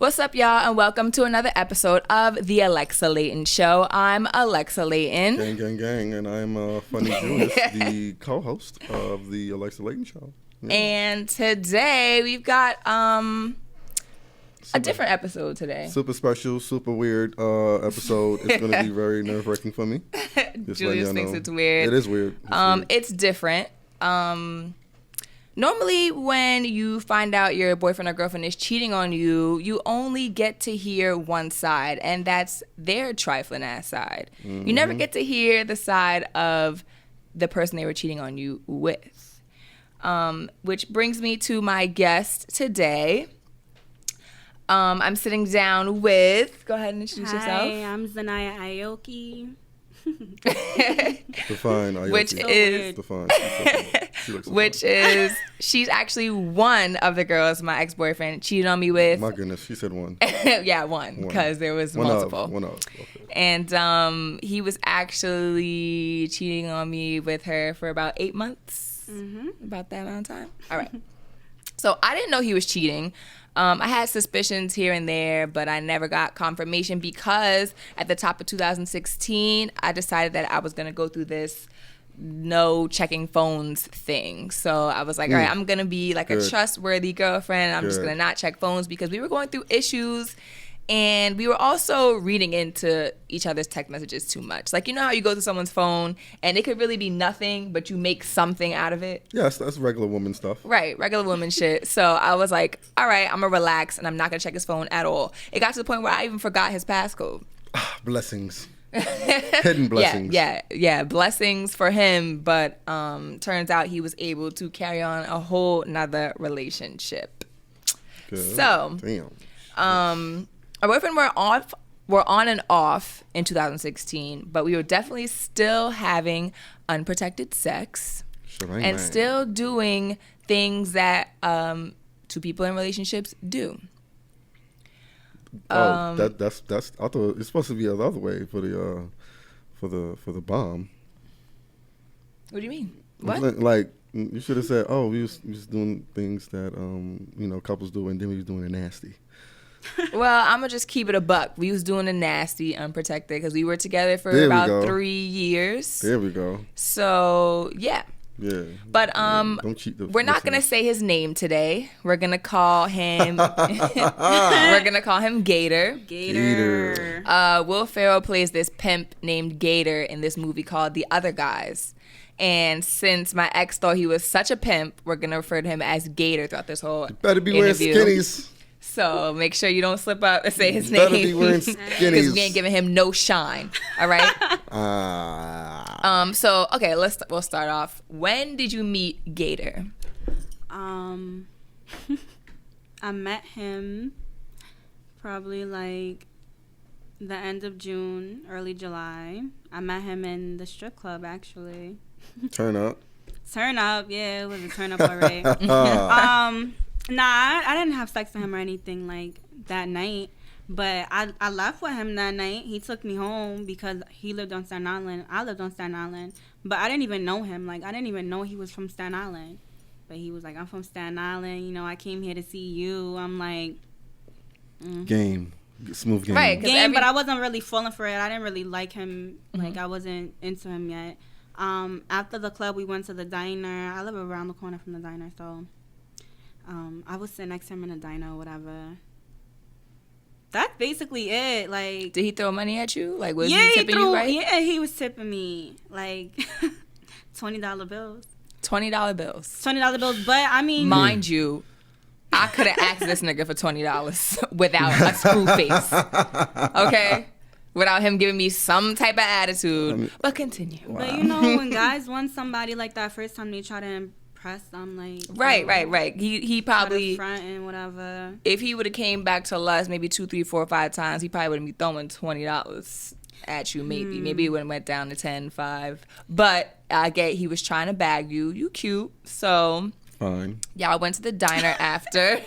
What's up, y'all, and welcome to another episode of The Alexa Leighton Show. I'm Alexa Leighton. Gang, gang, gang, and I'm Funny Julius, the co-host of The Alexa Leighton Show. Yeah. And today we've got a different episode today. Super special, super weird episode. It's going to be very nerve-wracking for me. Julius thinks it's weird. It is weird. It's different. Normally, when you find out your boyfriend or girlfriend is cheating on you, you only get to hear one side, and that's their trifling ass side. Mm-hmm. You never get to hear the side of the person they were cheating on you with. Which brings me to my guest today. I'm sitting down with... Go ahead and introduce yourself. Hi, I'm Zanaya Aoki. Define Aoki. Which is... Define. Which is, she's actually one of the girls my ex-boyfriend cheated on me with. My goodness, she said one. Yeah, one, because there was multiple. One of. Okay. And he was actually cheating on me with her for about 8 months. Mm-hmm. About that amount of time. All right. So I didn't know he was cheating. I had suspicions here and there, but I never got confirmation because at the top of 2016, I decided that I was going to go through this no checking phones thing. So I was like, all right, I'm going to be like a trustworthy girlfriend. I'm just going to not check phones because we were going through issues and we were also reading into each other's text messages too much. Like, you know how you go to someone's phone and it could really be nothing, but you make something out of it? Yes, that's regular woman stuff. Right, regular woman shit. So I was like, all right, I'm going to relax and I'm not going to check his phone at all. It got to the point where I even forgot his passcode. Blessings. Hidden blessings. Yeah, blessings for him, but turns out he was able to carry on a whole nother relationship. Good. So, damn. Our boyfriend were on and off in 2016, but we were definitely still having unprotected sex and still doing things that two people in relationships do. That's I thought it's supposed to be the other way for the bomb. What do you mean? What? Like you should have said, we was doing things that couples do, and then we was doing it nasty. Well, I'm gonna just keep it a buck. We was doing the nasty unprotected because we were together for about 3 years. There we go. So yeah. Yeah. But don't cheat we're not gonna say his name today. We're gonna call him Gator. Gator. Will Ferrell plays this pimp named Gator in this movie called The Other Guys. And since my ex thought he was such a pimp, we're gonna refer to him as Gator throughout this whole better be interview. Wearing skinnies. So make sure you don't slip up and say his name. Better be wearing skinnies. Because we ain't giving him no shine. All right? So, okay, we'll start off. When did you meet Gator? I met him probably like the end of June, early July. I met him in the strip club, actually. Turn up, yeah, it was a turn up already. Nah, I didn't have sex with him or anything like that night. But I left with him that night. He took me home because he lived on Staten Island. I lived on Staten Island. But I didn't even know him. Like, I didn't even know he was from Staten Island. But he was like, I'm from Staten Island. I came here to see you. I'm like... Game. Smooth game. Right. But I wasn't really falling for it. I didn't really like him. Like, I wasn't into him yet. After the club, we went to the diner. I live around the corner from the diner, so... I was sitting next to him in a diner or whatever. That's basically it. Like, did he throw money at you? Like, was he tipping you right? Yeah, he was tipping me like $20 bills. $20 bills. $20 bills, but I mean, mind you, I could have asked this nigga for $20 without a screw face. Okay. Without him giving me some type of attitude. But continue. Wow. But when guys want somebody like that first time they try to impress, I'm like... Right. He probably... front and whatever. If he would have came back to lust maybe 2, 3, 4, 5 times, he probably wouldn't be throwing $20 at you maybe. Maybe it would have went down to 10, 5. But I get he was trying to bag you. You cute. So... Fine. Y'all went to the diner after.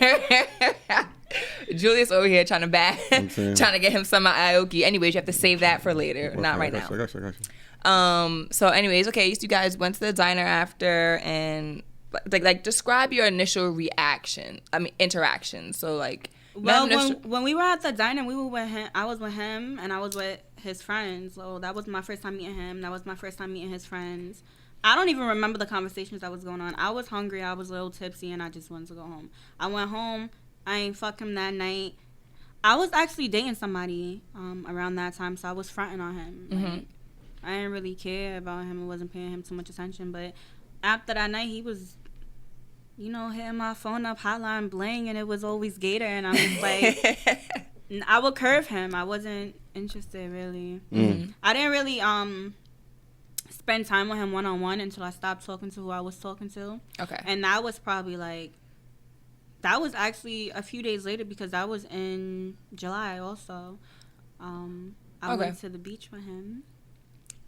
Julius over here trying to bag, trying to get him some Aoki. Anyways, you have to save that for later, not right now. I got you. So anyways, okay, so you guys went to the diner after, and like describe your initial reaction. I mean, interaction. So like, Well, when we were at the diner, we were with him. I was with him, and I was with his friends. So that was my first time meeting him. That was my first time meeting his friends. I don't even remember the conversations that was going on. I was hungry. I was a little tipsy, and I just wanted to go home. I went home. I ain't fuck him that night. I was actually dating somebody around that time, so I was fronting on him. Like, I didn't really care about him. I wasn't paying him too much attention. But after that night, he was, hitting my phone up, hotline bling, and it was always Gator. And I'm just like, I would curve him. I wasn't interested, really. I didn't really spend time with him one-on-one until I stopped talking to who I was talking to. Okay. And that was probably like, that was actually a few days later because that was in July also. I went to the beach with him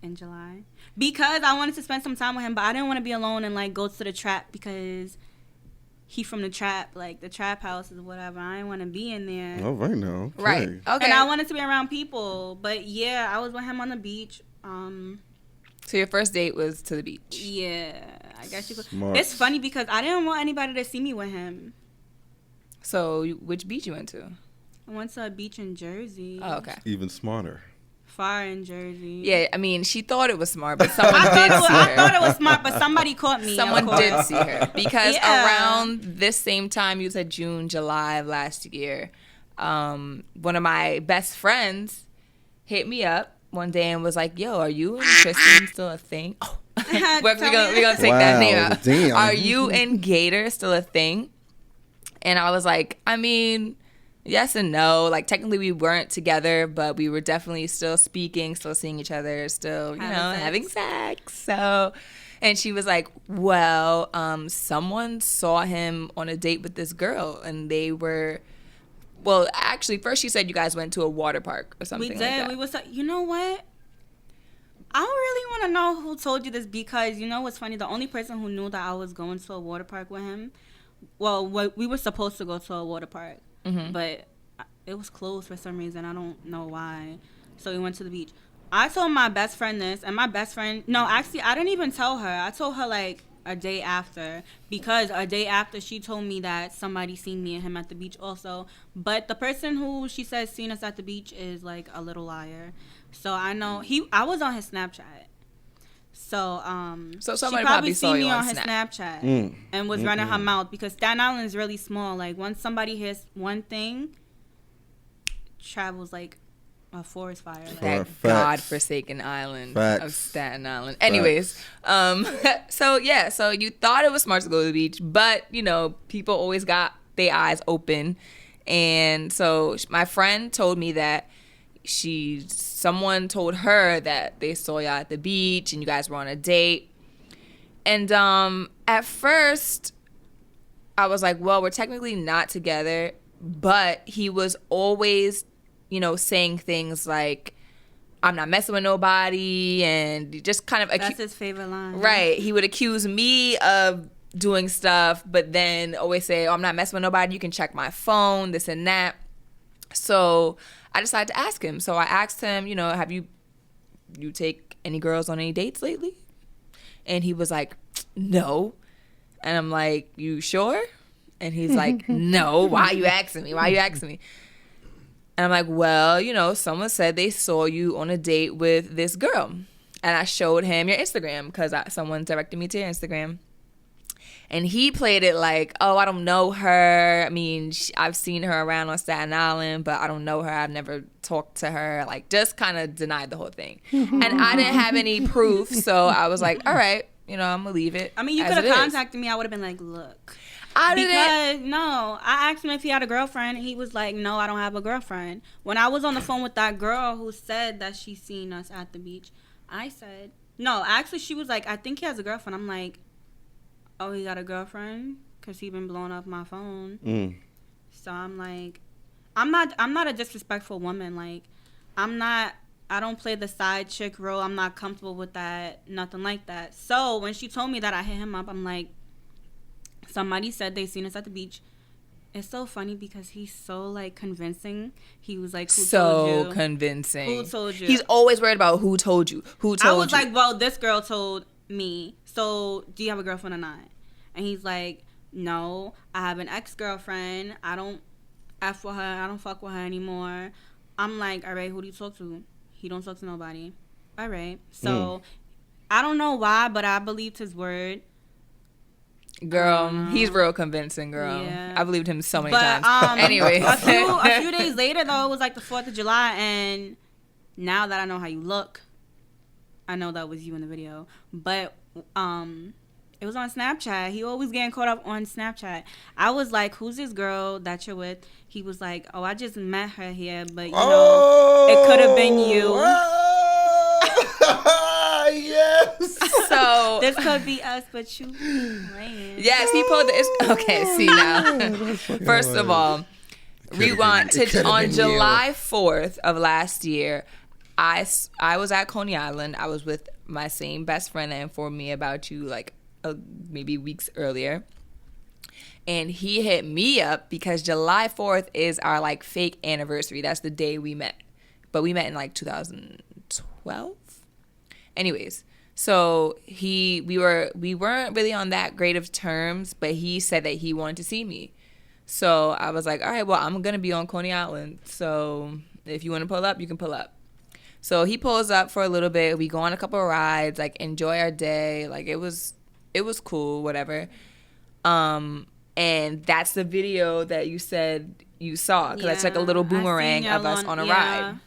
in July because I wanted to spend some time with him, but I didn't want to be alone and like go to the trap because he from the trap, like the trap house or whatever. I didn't want to be in there. Oh, right now. Okay. Right. Okay. And I wanted to be around people, but yeah, I was with him on the beach. So your first date was to the beach? Yeah, I guess you could. Smart. It's funny because I didn't want anybody to see me with him. So which beach you went to? I went to a beach in Jersey. Oh, okay. Even smarter. Far in Jersey. Yeah, I mean, she thought it was smart, but someone did see her. I thought it was smart, but somebody caught me. Someone did see her. Because around this same time, you said June, July of last year, one of my best friends hit me up one day and was like, yo, are you and Kristen still a thing? Oh. we're gonna take that name out. Damn. Are you and Gator still a thing? And I was like, I mean, yes and no. Like, technically we weren't together, but we were definitely still speaking, still seeing each other, still, having sex. So, and she was like, well, someone saw him on a date with this girl, and they were, well, actually, first she said you guys went to a water park or something like that. We was like, you know what? I don't really want to know who told you this because, you know what's funny? The only person who knew that I was going to a water park with him, well, we were supposed to go to a water park, but it was closed for some reason. I don't know why. So we went to the beach. I told my best friend this, and my best friend, no, actually, I didn't even tell her. I told her, like, a day after, because a day after she told me that somebody seen me and him at the beach also. But the person who she says seen us at the beach is, like, a little liar. So I know I was on his Snapchat. So somebody she probably saw me on his Snapchat and was running her mouth because Staten Island is really small. Like, once somebody hears one thing, travels like a forest fire. Like, that godforsaken island of Staten Island. Anyways, so you thought it was smart to go to the beach, but, people always got their eyes open. And so my friend told me that someone told her that they saw y'all at the beach and you guys were on a date. And at first I was like, well, we're technically not together, but he was always, saying things like, I'm not messing with nobody, and just kind of that's his favorite line. Right. He would accuse me of doing stuff, but then always say, oh, I'm not messing with nobody, you can check my phone, this and that. So I decided to ask him. So I asked him, have you take any girls on any dates lately? And he was like, no. And I'm like, you sure? And he's like, no. Why are you asking me? And I'm like, well, someone said they saw you on a date with this girl. And I showed him your Instagram because someone directed me to your Instagram. And he played it like, oh, I don't know her. I mean, I've seen her around on Staten Island, but I don't know her. I've never talked to her. Like, just kind of denied the whole thing. And I didn't have any proof, so I was like, all right, I'm going to leave it. I mean, you could have contacted me. I would have been like, look. I asked him if he had a girlfriend. And he was like, no, I don't have a girlfriend. When I was on the phone with that girl who said that she seen us at the beach, I said, no, actually, she was like, I think he has a girlfriend. I'm like, oh, he got a girlfriend? Because he been blowing up my phone. So I'm like, I'm not a disrespectful woman. Like, I don't play the side chick role. I'm not comfortable with that. Nothing like that. So when she told me that, I hit him up. I'm like, somebody said they seen us at the beach. It's so funny because he's so, like, convincing. He was like, who told you? So convincing. Who told you? He's always worried about who told you. I was like, well, this girl told me. So do you have a girlfriend or not? And he's like, no, I have an ex-girlfriend. I don't F with her. I don't fuck with her anymore. I'm like, all right, who do you talk to? He don't talk to nobody. All right. So, I don't know why, but I believed his word. Girl, he's real convincing, girl. Yeah. I believed him so many times. Anyway. A few days later, though, it was like the 4th of July, and now that I know how you look, I know that was you in the video. But, it was on Snapchat. He always getting caught up on Snapchat. I was like, who's this girl that you're with? He was like, oh, I just met her here, but, you know, it could have been you. Yes. So this could be us, but you playing. Yes, he pulled the... Okay, see now. First of all, rewind to on July 4th of last year, I was at Coney Island. I was with my same best friend that informed me about you like maybe weeks earlier. And he hit me up because July 4th is our like fake anniversary. That's the day we met. But we met in like 2012. Anyways, so we weren't really on that great of terms, but he said that he wanted to see me. So I was like, all right, well, I'm going to be on Coney Island. So if you want to pull up, you can pull up. So he pulls up for a little bit. We go on a couple of rides, like enjoy our day. Like it was cool, whatever. And that's the video that you said you saw, because that's like a little boomerang of us on a ride.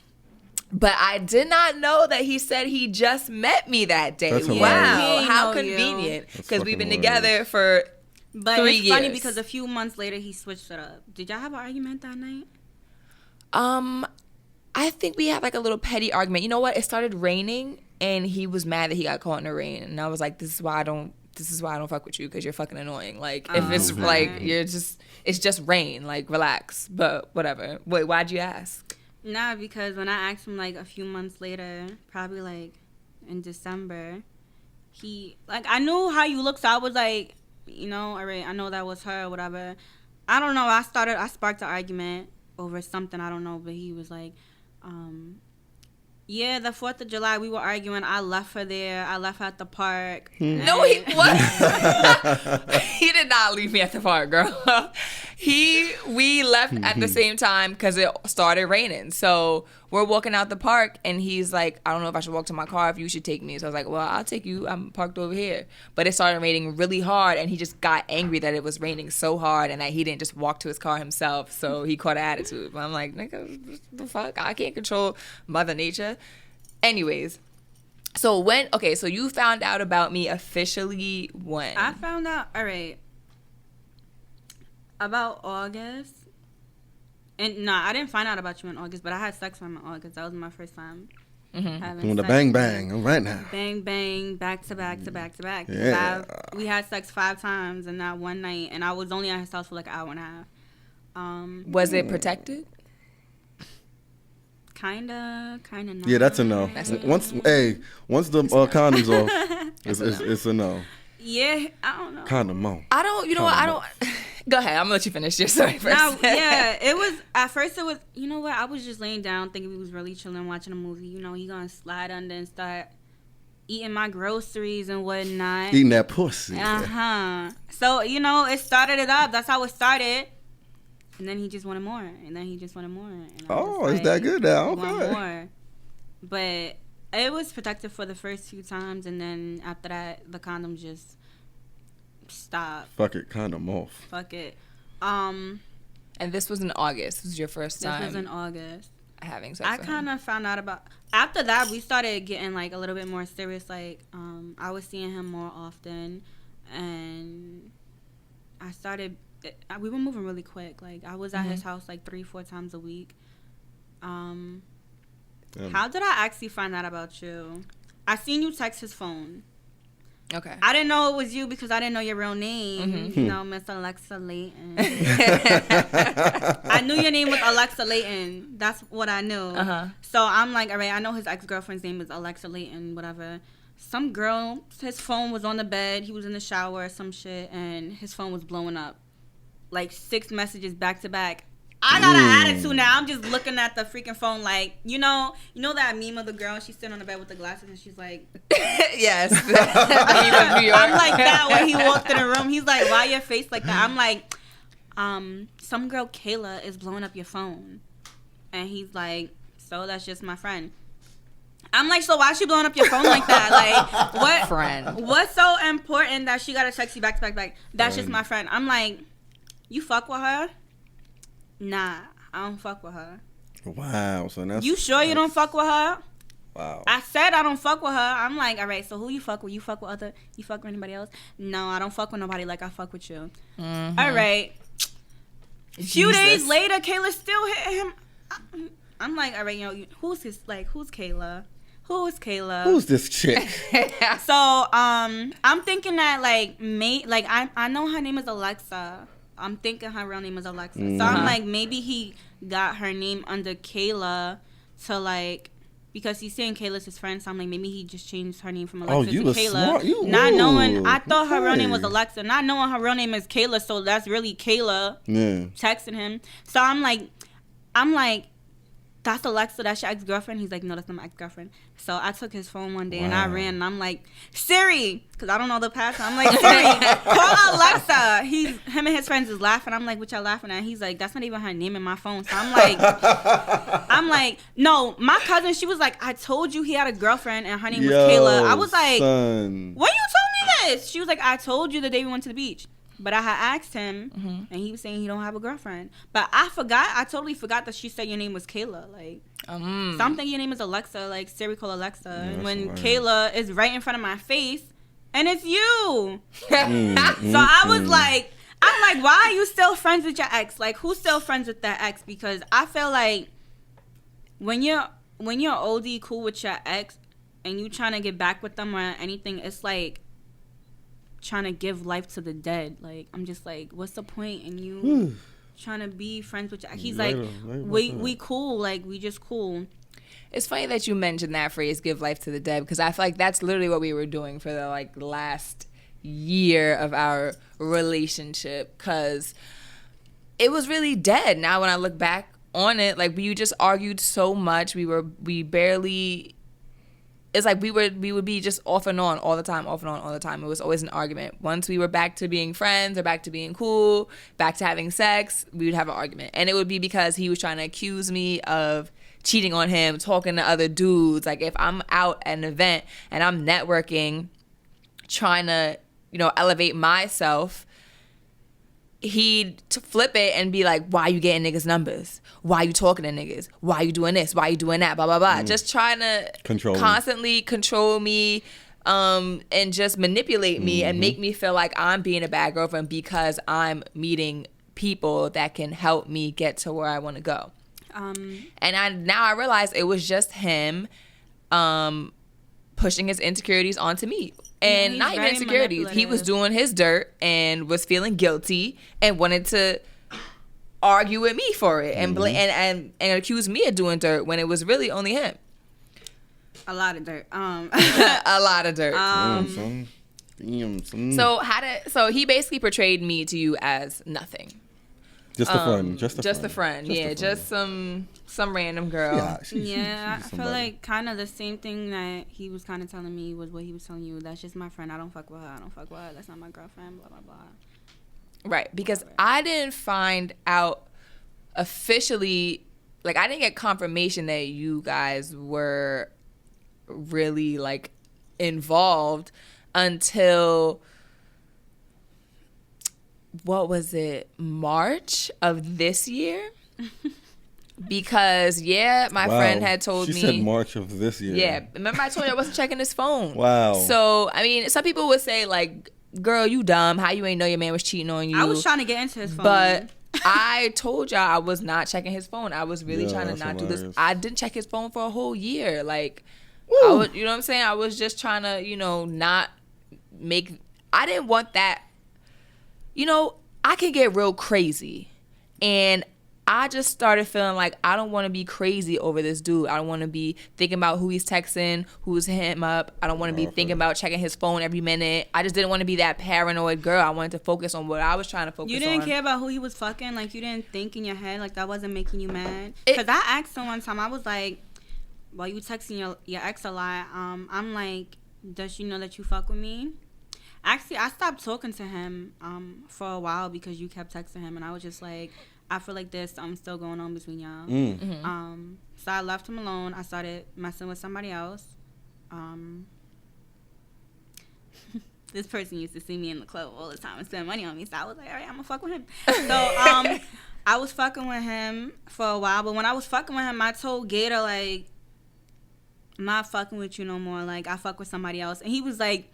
But I did not know that he said he just met me that day. Wow, how convenient. Because we've been together for 3 years. Funny because a few months later he switched it up. Did y'all have an argument that night? I think we had like a little petty argument. You know what? It started raining and he was mad that he got caught in the rain. And I was like, this is why I don't fuck with you, because you're fucking annoying. Like, if it's like, it's just rain. Like, relax. But whatever. Wait, why'd you ask? Nah, because when I asked him like a few months later, probably like in December, I knew how you look, so I was like, you know, all right, I know that was her or whatever. I don't know. I sparked an argument over something, I don't know, but he was like, yeah, the 4th of July, we were arguing. I left her there. I left her at the park. No, what? He did not leave me at the park, girl. We left at the same time because it started raining. So we're walking out the park, and he's like, I don't know if I should walk to my car, if you should take me. So I was like, well, I'll take you. I'm parked over here. But it started raining really hard, and he just got angry that it was raining so hard and that he didn't just walk to his car himself. So he caught an attitude. But I'm like, nigga, what the fuck? I can't control Mother Nature. Anyways, so you found out about me officially when? I found out, all right, about August. And I didn't find out about you in August, but I had sex with him in August. That was my first time doing the bang bang right now. Bang bang, back to back to back to back. Yeah. We had sex 5 times in that one night, and I was only at his house for like an hour and a half. Was it protected? Kinda not. Yeah, that's a no. Once the condom's off, it's a no. Yeah, I don't know. Condom on. I don't. You know what? I don't. Go ahead. I'm gonna let you finish your story first. Yeah, it was at first. It was, you know what? I was just laying down thinking we was really chilling, watching a movie. You know, he gonna slide under and start eating my groceries and whatnot. Eating that pussy. So you know, it started it up. That's how it started. And then he just wanted more. And then he just wanted more. And it's that good now. Okay. Want more. But it was protected for the first few times. And then after that, the condom just stopped. Fuck it. Condom off. Fuck it. And this was in August. This was your first time? This was in August. Having sex I kind of found out about... After that, we started getting like a little bit more serious. Like, I was seeing him more often. And I started... We were moving really quick. Like, I was at his house like 3-4 times a week. How did I actually find out about you? I seen you text his phone. Okay. I didn't know it was you because I didn't know your real name. You know, Miss Alexa Leighton. I knew your name was Alexa Leighton. That's what I knew. So I'm like, all right, I know his ex-girlfriend's name is Alexa Leighton, whatever. Some girl, his phone was on the bed. He was in the shower or some shit, and his phone was blowing up. Like 6 messages back to back. I got an attitude now. I'm just looking at the freaking phone like, you know that meme of the girl, she's sitting on the bed with the glasses and she's like... Yes. The meme of New York. I'm like that when he walked in the room. He's like, why your face like that? I'm like, some girl Kayla is blowing up your phone. And he's like, so that's just my friend. I'm like, so why is she blowing up your phone like that? Like, what? Friend. What's so important that she got to text you back to back? That's just my friend. I'm like, you fuck with her? Nah, I don't fuck with her. Wow. So that's, you sure you don't fuck with her? Wow. I said I don't fuck with her. I'm like, all right, so who you fuck with? You fuck with anybody else? No, I don't fuck with nobody like I fuck with you. Mm-hmm. All right. A few days later, Kayla still hit him. I'm like, all right, who's Kayla? Who's Kayla? Who's this chick? So, I'm thinking that, I know her name is Alexa. I'm thinking her real name is Alexa. Mm-hmm. So, I'm like, maybe he got her name under Kayla to, because he's saying Kayla's his friend. So, I'm like, maybe he just changed her name from Alexa to Kayla. Smart. Not knowing, I thought her real name was Alexa. Not knowing her real name is Kayla, so that's really Kayla texting him. So, I'm like, that's Alexa, that's your ex-girlfriend? He's like, no, that's not my ex-girlfriend. So I took his phone one day and I ran and I'm like, Siri, because I don't know the password. I'm like, Siri, call Alexa. Him and his friends is laughing. I'm like, what y'all laughing at? He's like, that's not even her name in my phone. So I'm like, no, my cousin, she was like, I told you he had a girlfriend and her name was Kayla. I was like, when you told me this? She was like, I told you the day we went to the beach. But I had asked him, and he was saying he don't have a girlfriend. But I totally forgot that she said your name was Kayla. So I'm thinking your name is Alexa, like Siri call Alexa. And when Kayla is right in front of my face, and it's you. So I was like, why are you still friends with your ex? Like, who's still friends with that ex? Because I feel like when you're OD cool with your ex, and you trying to get back with them or anything, it's like trying to give life to the dead. Like, I'm just like, what's the point in you trying to be friends with your... He's like, we cool, like, we just cool. It's funny that you mentioned that phrase, give life to the dead, because I feel like that's literally what we were doing for the last year of our relationship, because it was really dead. Now when I look back on it, we just argued so much. We barely... It's like we would be just off and on all the time. It was always an argument. Once we were back to being friends or back to being cool, back to having sex, we would have an argument. And it would be because he was trying to accuse me of cheating on him, talking to other dudes. Like, if I'm out at an event and I'm networking, trying to, elevate myself, he'd flip it and be like, why you getting niggas' numbers? Why you talking to niggas? Why you doing this? Why you doing that? Blah, blah, blah. Just trying to constantly control me and just manipulate me and make me feel like I'm being a bad girlfriend because I'm meeting people that can help me get to where I want to go. And now I realize it was just him pushing his insecurities onto me. And not even insecurities. He was doing his dirt and was feeling guilty and wanted to argue with me for it and accuse me of doing dirt when it was really only him. A lot of dirt. A lot of dirt. So he basically portrayed me to you as nothing. Just a friend. Just a friend. Just some random girl. Yeah, I feel like kind of the same thing that he was kind of telling me was what he was telling you. That's just my friend. I don't fuck with her. That's not my girlfriend. Blah, blah, blah. Right. Because I didn't find out officially, I didn't get confirmation that you guys were really, involved until... what was it, March of this year? Because, my friend had told me. She said March of this year. Yeah. Remember I told you I wasn't checking his phone. Wow. So, I mean, some people would say, girl, you dumb. How you ain't know your man was cheating on you? I was trying to get into his phone. But I told y'all I was not checking his phone. I was really trying to not do this. I didn't check his phone for a whole year. You know what I'm saying? I was just trying to, not make... I didn't want that... I can get real crazy. And I just started feeling like I don't want to be crazy over this dude. I don't want to be thinking about who he's texting, who's hitting him up. I don't want to be thinking about checking his phone every minute. I just didn't want to be that paranoid girl. I wanted to focus on what I was trying to focus on. You didn't care about who he was fucking? You didn't think in your head that wasn't making you mad? Because I asked him one time, I was like, while you texting your ex a lot, I'm like, does she know that you fuck with me? Actually, I stopped talking to him for a while because you kept texting him, and I was just like, I feel like there's something still going on between y'all. So I left him alone. I started messing with somebody else. This person used to see me in the club all the time and spend money on me, so I was like, all right, I'm gonna fuck with him. So I was fucking with him for a while, but when I was fucking with him, I told Gator, like, I'm not fucking with you no more. Like, I fuck with somebody else. And he was like,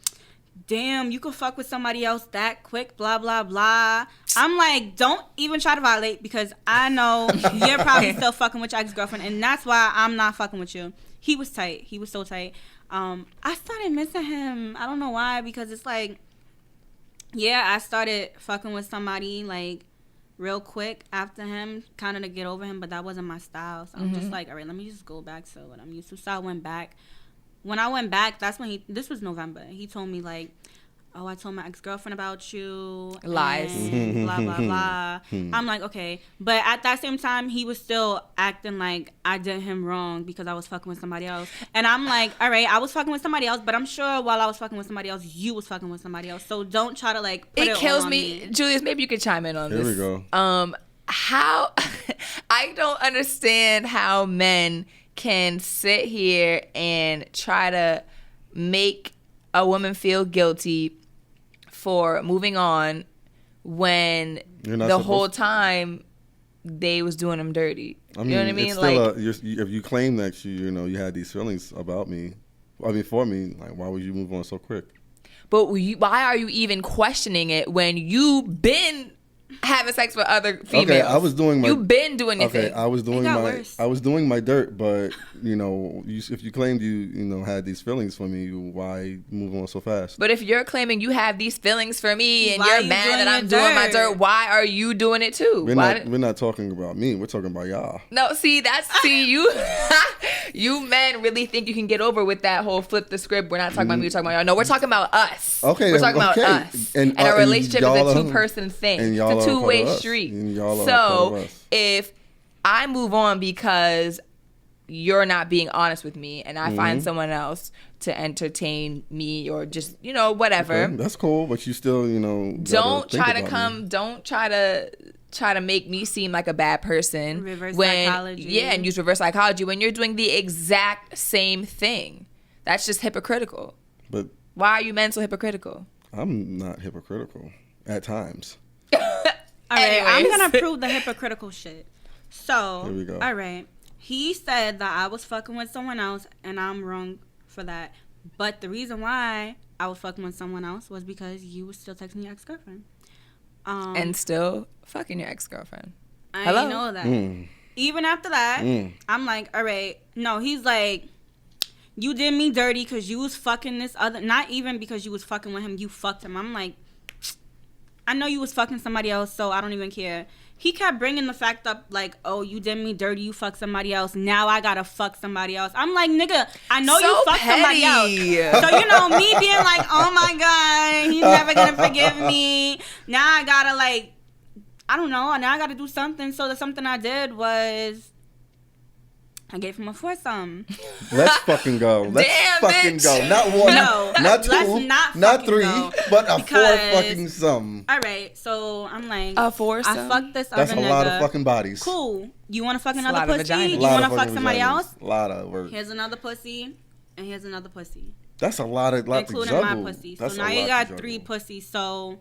damn, you could fuck with somebody else that quick, blah, blah, blah. I'm like, don't even try to violate, because I know you're probably still fucking with your ex-girlfriend, and that's why I'm not fucking with you. He was tight. He was so tight. I started missing him. I don't know why, because it's like, yeah, I started fucking with somebody, like, real quick after him, kind of to get over him, but that wasn't my style. So I'm just like, all right, let me just go back to what I'm used to. So I went back. When I went back, that's when this was November. He told me, like, oh, I told my ex-girlfriend about you. Lies. And blah, blah, blah. I'm like, okay. But at that same time, he was still acting like I did him wrong because I was fucking with somebody else. And I'm like, all right, I was fucking with somebody else, but I'm sure while I was fucking with somebody else, you was fucking with somebody else. So don't try to, like, put it kills on me. Julius, maybe you could chime in on this. Here we go. How I don't understand how men can sit here and try to make a woman feel guilty for moving on when the whole time they was doing them dirty. I mean, you know what I mean? Like, if you claim that you had these feelings about me, for me, like, why would you move on so quick? But why are you even questioning it when you been having sex with other females? Okay, I was doing my. You've been doing your thing. Okay, I was doing my dirt, but if you claimed you had these feelings for me, why move on so fast? But if you're claiming you have these feelings for me and why you're mad that I'm doing my dirt, why are you doing it too? We're not talking about me. We're talking about y'all. No, see you. You men really think you can get over with that whole flip the script. We're not talking about me. We're talking about y'all. No, we're talking about us. Okay, we're talking about us. And a relationship is a two-person thing. And it's a two-way street. So if I move on because you're not being honest with me and I find someone else to entertain me or just, whatever. Okay, that's cool, but you still, don't try to make me seem like a bad person. Reverse psychology. Yeah, and use reverse psychology when you're doing the exact same thing. That's just hypocritical. But why are you men so hypocritical? I'm not hypocritical at times. All right, I'm going to prove the hypocritical shit. So, here we go. All right. He said that I was fucking with someone else, and I'm wrong for that. But the reason why I was fucking with someone else was because you was still texting your ex-girlfriend. And still fucking your ex-girlfriend. I know that. Even after that, I'm like, all right. No, he's like, you did me dirty because you was fucking this other. Not even because you was fucking with him. You fucked him. I'm like, I know you was fucking somebody else, so I don't even care. He kept bringing the fact up, like, oh, you did me dirty, you fucked somebody else. Now I gotta fuck somebody else. I'm like, nigga, I know you fucked somebody else. So, me being like, oh my God, he's never gonna forgive me. Now I gotta, like, I don't know. Now I gotta do something. So the something I did was I gave him a foursome. Let's fucking go. Let's fucking go. Not one, not two, not three, but a four fucking some. All right, so I'm like, a foursome? I fucked this other nigga. That's a lot of fucking bodies. Cool. You want to fuck another pussy? You want to fuck somebody else? A lot of work. Here's another pussy, and here's another pussy. That's a lot to juggle. Including my pussy. So now you got 3 pussies. So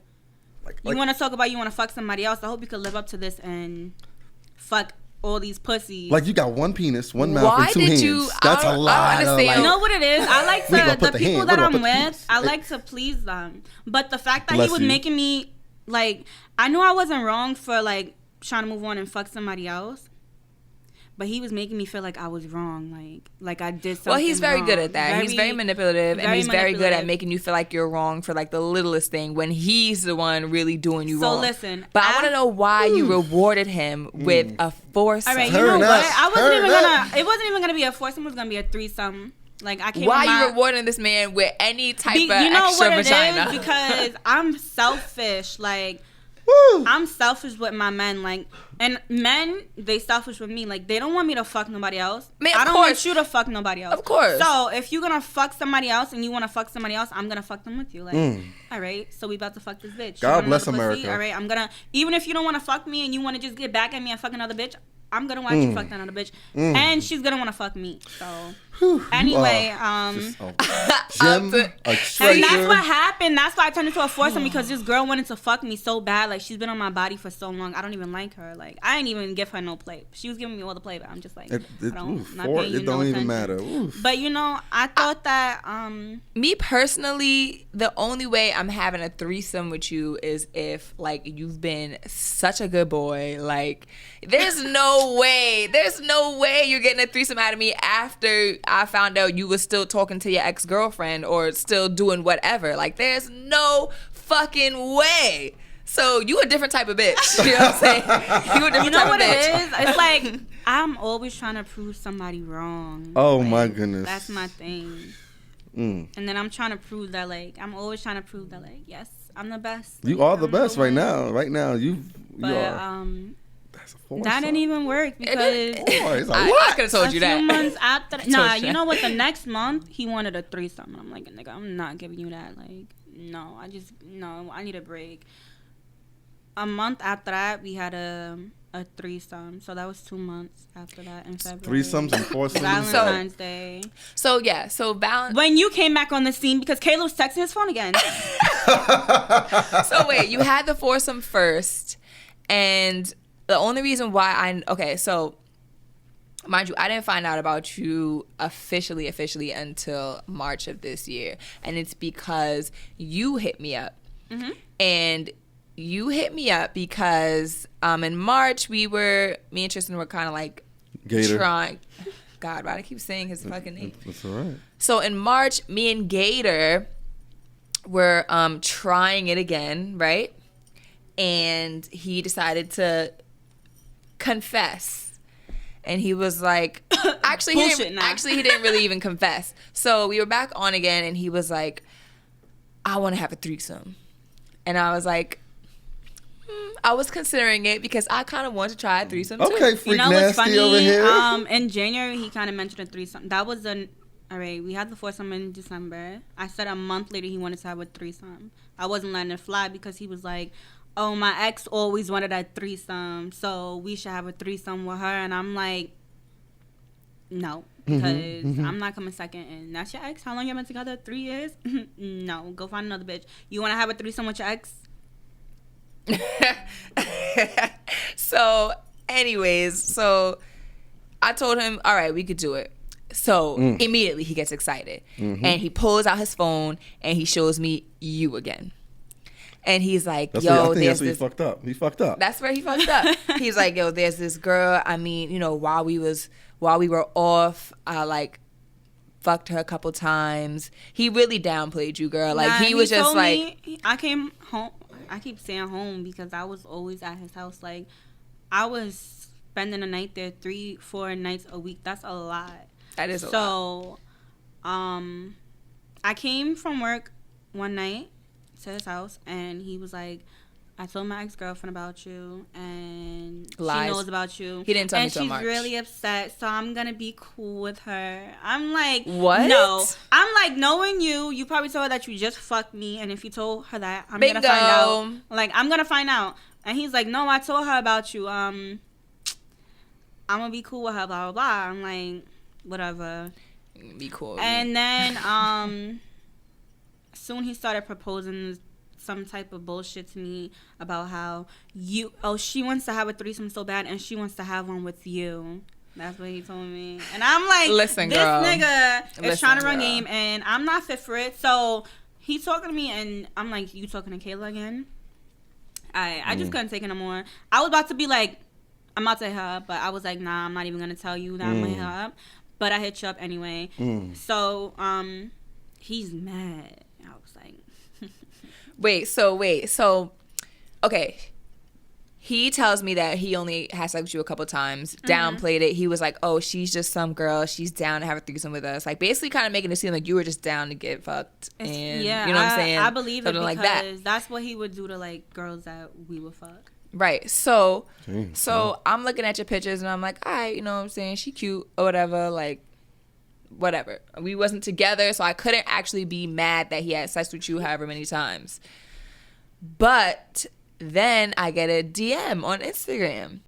you want to talk about you want to fuck somebody else? I hope you could live up to this and fuck all these pussies. Like, you got one penis, one mouth, and 2 hands. That's a lot. You know what it is? I like to the people that I'm with. I like to please them. But the fact that he was making me, like, I knew I wasn't wrong for, like, trying to move on and fuck somebody else. But he was making me feel like I was wrong, like I did something. Well, he's very good at that. He's very manipulative, and he's very good at making you feel like you're wrong for, like, the littlest thing when he's the one really doing you wrong. So listen, but I want to know why you rewarded him with a foursome. All right, you know what? It wasn't even gonna be a foursome. It was gonna be a threesome. Like, I can't. Why are you rewarding this man with any type of extra vagina? Is because I'm selfish. Like, Woo. I'm selfish with my men, like, and men, they selfish with me. Like, they don't want me to fuck nobody else. I don't want you to fuck nobody else. Of course. So, if you're gonna fuck somebody else and you wanna fuck somebody else, I'm gonna fuck them with you. Like, all right, so we about to fuck this bitch. God bless America. All right, I'm gonna, even if you don't wanna fuck me and you wanna just get back at me and fuck another bitch, I'm gonna watch you fuck that other bitch. And she's gonna wanna fuck me. So, anyway, gem, a and treasure. that's what happened. That's why I turned into a foursome, because this girl wanted to fuck me so bad. Like, she's been on my body for so long. I don't even like her. Like, I ain't even give her no play. She was giving me all the play, but I'm just like, It not don't paying you no even attention. matter. Oof. But you know, I thought that me personally, the only way I'm having a threesome with you is if, like, you've been such a good boy. Like, there's no way you're getting a threesome out of me after I found out you was still talking to your ex-girlfriend or still doing whatever. Like, there's no fucking way. So you a different type of bitch. You know what I'm saying? You a different you know type what of bitch. it is? It's like, I'm always trying to prove somebody wrong. Oh, like, my goodness. That's my thing. And then I'm trying to prove that, like, I'm always trying to prove that, like, yes, I'm the best. You are the I'm best right one. now. Right now, you But are. That's a foursome. that didn't even work because Boy, I could have told you a few that. months after, told nah, you you that. know what? The next month he wanted a threesome. I'm like, nigga, I'm not giving you that. Like, no, I need a break. A month after that, we had a threesome. So that was 2 months after that in February. Threesomes and foursomes. Valentine's Day. So yeah, When you came back on the scene, because Kayla was texting his phone again. So wait, you had the foursome first, and the only reason why so mind you, I didn't find out about you officially until March of this year, and it's because you hit me up, and you hit me up because in March me and Tristan were kind of like Gator. trying. God, why do I keep saying his fucking name? That's all right. So in March, me and Gator were trying it again, right? And he decided to confess. And he was like, actually, he didn't really even confess. So we were back on again, and he was like, I want to have a threesome. And I was like, I was considering it because I kind of wanted to try a threesome too. Okay, freak You know what's nasty funny? over here. In January, he kind of mentioned a threesome. That was all right, we had the foursome in December. I said a month later he wanted to have a threesome. I wasn't letting it fly because he was like, oh, my ex always wanted a threesome, so we should have a threesome with her. And I'm like, no, because I'm not coming second. And that's your ex? How long you been together? 3 years? No, go find another bitch. You want to have a threesome with your ex? So anyways, so I told him, all right, we could do it. So immediately he gets excited and he pulls out his phone and he shows me you again. And he's like, I yo, think that's where he fucked up. He fucked up. That's where he fucked up. He's like, yo, there's this girl. I mean, you know, while we were off, I like fucked her a couple times. He really downplayed you, girl. Like, he was just like, I came home. I keep saying home because I was always at his house. Like, I was spending the night there 3-4 nights a week. That's a lot. That is a lot. So, I came from work one night to his house, and he was like, I told my ex-girlfriend about you, and Lies. she knows about you. He didn't tell me and so much. she's really upset, so I'm going to be cool with her. I'm like, what? No. I'm like, knowing you probably told her that you just fucked me, and if you told her that, I'm going to Bingo. find out. Like, I'm going to find out. And he's like, no, I told her about you. I'm going to be cool with her, blah, blah, blah. I'm like, whatever. Be cool. And then, soon he started proposing some type of bullshit to me about how she wants to have a threesome so bad and she wants to have one with you. That's what he told me. And I'm like, listen, this girl. nigga is trying to run girl. game and I'm not fit for it. So he's talking to me and I'm like, you talking to Kayla again? I just couldn't take it no more. I was about to be like, I'm about to hit her up, but I was like, nah, I'm not even going to tell you that I'm going to hit her up. But I hit you up anyway. So he's mad. I was like... Wait, so, okay. He tells me that he only had sex with you a couple times, downplayed it. He was like, oh, she's just some girl. She's down to have a threesome with us. Like, basically kind of making it seem like you were just down to get fucked. And, you know what I'm saying? I believe something it because like that's what he would do to, like, girls that we would fuck. Right. So I'm looking at your pictures and I'm like, all right, you know what I'm saying? She cute or whatever. Like, whatever. We wasn't together, so I couldn't actually be mad that he had sex with you however many times. But then I get a DM on Instagram